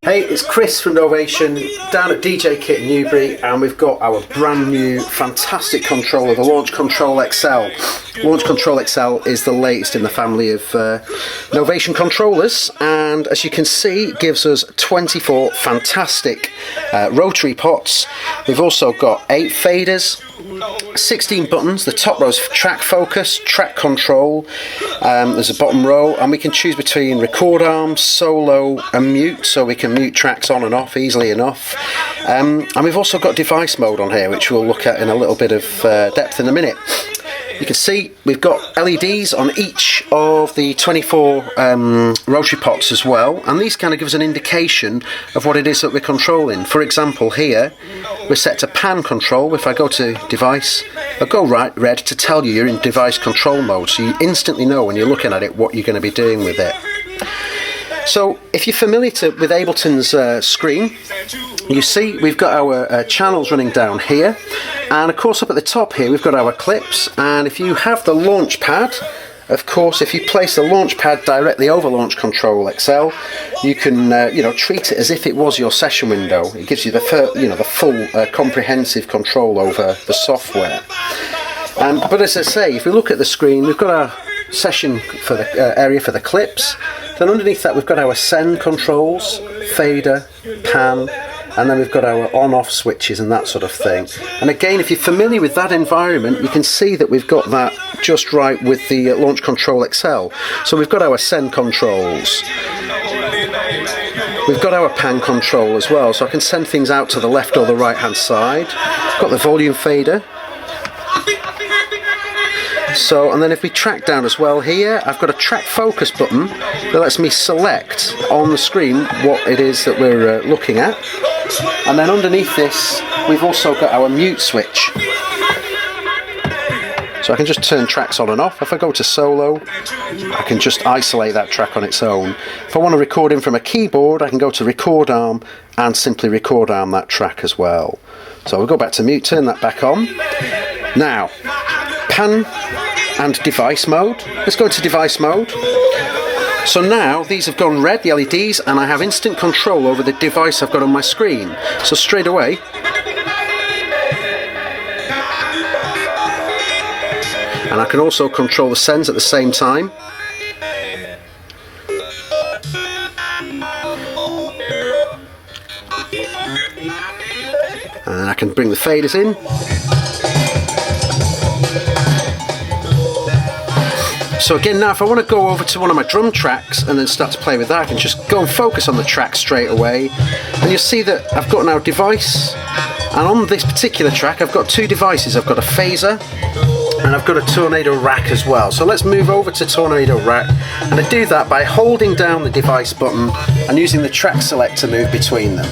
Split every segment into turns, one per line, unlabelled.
Hey, it's Chris from Novation down at DJ Kit in Newbury, and we've got our brand new fantastic controller, the Launch Control XL. Launch Control XL is the latest in the family of Novation controllers, and as you can see, it gives us 24 fantastic rotary pots. We've also got 8 faders, 16 buttons. The top row is track focus, track control, there's a bottom row, and we can choose between record arm, solo and mute, so we can mute tracks on and off easily enough. And we've also got device mode on here, which we'll look at in a little bit of depth in a minute. You can see we've got LEDs on each of the 24 rotary pots as well, and these kind of give us an indication of what it is that we're controlling. For example, here we're set to pan control. If I go to device, I'll go red to tell you you're in device control mode, so you instantly know when you're looking at it what you're going to be doing with it. So if you're familiar with Ableton's screen, you see we've got our channels running down here, and of course up at the top here we've got our clips. And if you have the Launchpad, of course, if you place the Launchpad directly over Launch Control XL, you can treat it as if it was your session window. It gives you the full comprehensive control over the software. But as I say, if we look at the screen, we've got our session for the area for the clips. Then underneath that we've got our send controls, fader, pan, and then we've got our on-off switches and that sort of thing. And again, if you're familiar with that environment, you can see that we've got that just right with the Launch Control XL. So we've got our send controls. We've got our pan control as well, so I can send things out to the left or the right hand side. Got the volume fader. So, and then if we track down as well here, I've got a track focus button that lets me select on the screen what it is that we're looking at. And then underneath this, we've also got our mute switch. So I can just turn tracks on and off. If I go to solo, I can just isolate that track on its own. If I want to record in from a keyboard, I can go to record arm and simply record arm that track as well. So we'll go back to mute, turn that back on. Now, pan and device mode. Let's go into device mode. So now these have gone red, the LEDs, and I have instant control over the device I've got on my screen. So straight away, and I can also control the sends at the same time. And I can bring the faders in. So again, now if I want to go over to one of my drum tracks and then start to play with that, I can just go and focus on the track straight away. And you'll see that I've got now device, and on this particular track I've got 2 devices. I've got a phaser and I've got a tornado rack as well. So let's move over to tornado rack, and I do that by holding down the device button and using the track select to move between them.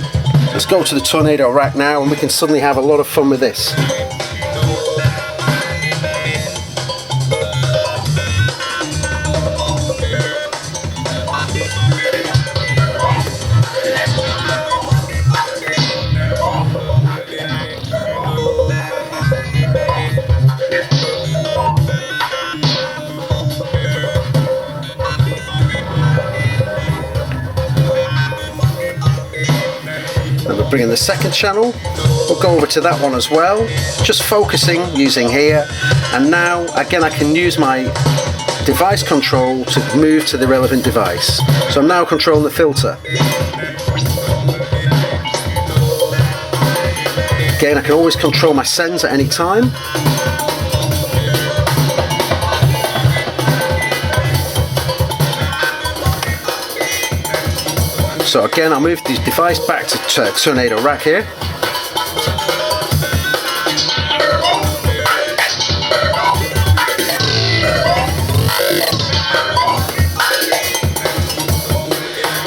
Let's go to the tornado rack now, and we can suddenly have a lot of fun with this. Bring in the second channel, we'll go over to that one as well, just focusing using here, and now again I can use my device control to move to the relevant device. So I'm now controlling the filter. Again, I can always control my sends at any time. So again, I'll move the device back to tornado rack here.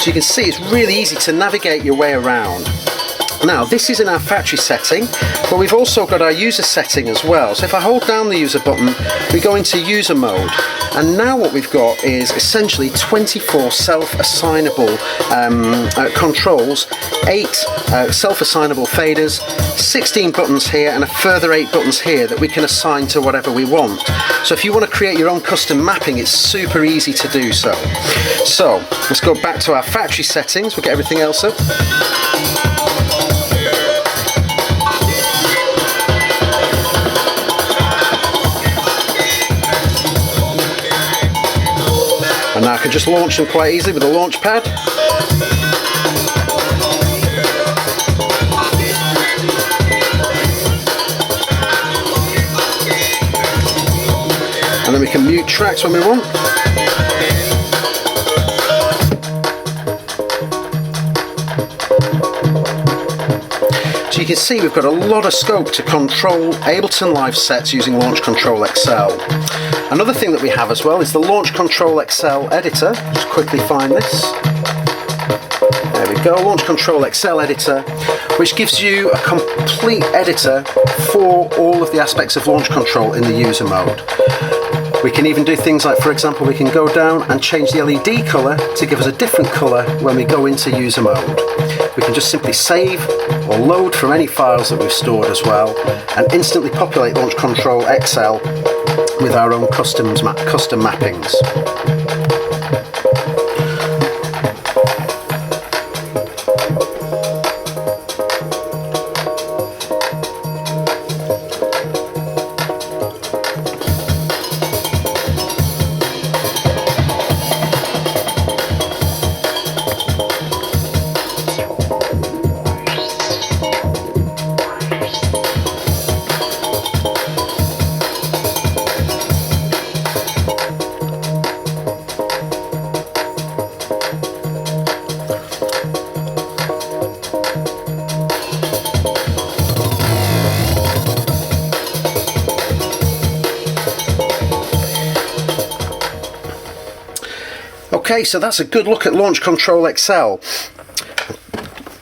So you can see it's really easy to navigate your way around. Now this is in our factory setting, but we've also got our user setting as well. So if I hold down the user button, we go into user mode, and now what we've got is essentially 24 self-assignable controls, 8 self-assignable faders, 16 buttons here, and a further 8 buttons here that we can assign to whatever we want. So if you want to create your own custom mapping, it's super easy to do so. So let's go back to our factory settings. We'll get everything else up. And now I can just launch them quite easily with the Launchpad. And then we can mute tracks when we want. So you can see we've got a lot of scope to control Ableton Live sets using Launch Control XL. Another thing that we have as well is the Launch Control XL editor. Just quickly find this. There we go, Launch Control XL editor, which gives you a complete editor for all of the aspects of launch control in the user mode. We can even do things like, for example, we can go down and change the LED colour to give us a different colour when we go into user mode. We can just simply save or load from any files that we've stored as well, and instantly populate Launch Control XL with our own custom mappings. Okay, so that's a good look at Launch Control XL.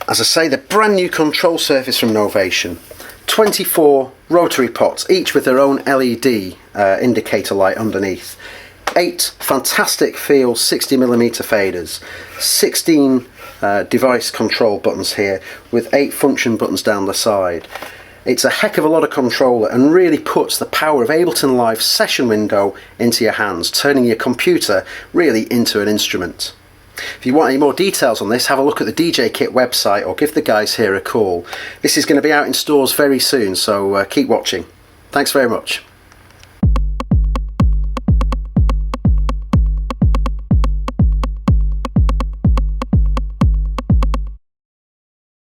As I say, the brand new control surface from Novation. 24 rotary pots, each with their own LED indicator light underneath. 8 fantastic feel 60mm faders. 16 device control buttons here with 8 function buttons down the side. It's a heck of a lot of controller and really puts the power of Ableton Live session window into your hands, turning your computer really into an instrument. If you want any more details on this, have a look at the DJ Kit website or give the guys here a call. This is going to be out in stores very soon, so keep watching. Thanks very much.